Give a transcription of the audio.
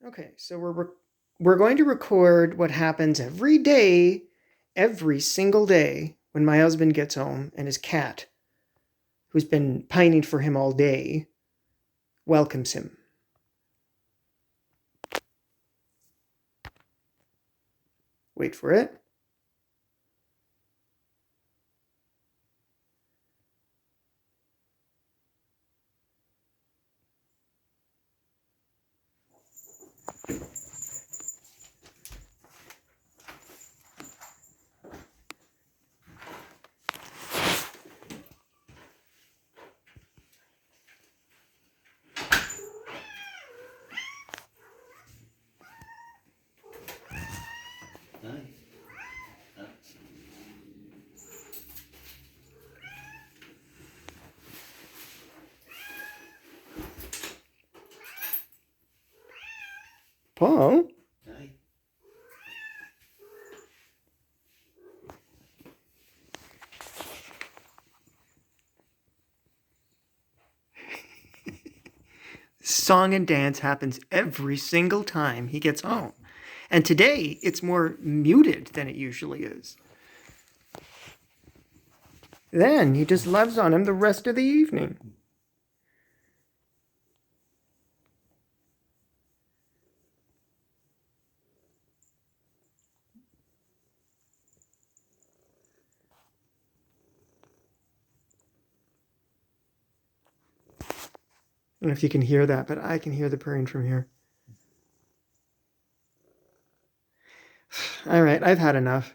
Okay, so we're going to record what happens every day, every single day when my husband gets home and his cat, who's been pining for him all day, welcomes him. Wait for it. Paul? Aye. Song and dance happens every single time he gets home. And today, it's more muted than it usually is. Then he just loves on him the rest of the evening. I don't know if you can hear that, but I can hear the purring from here. All right, I've had enough.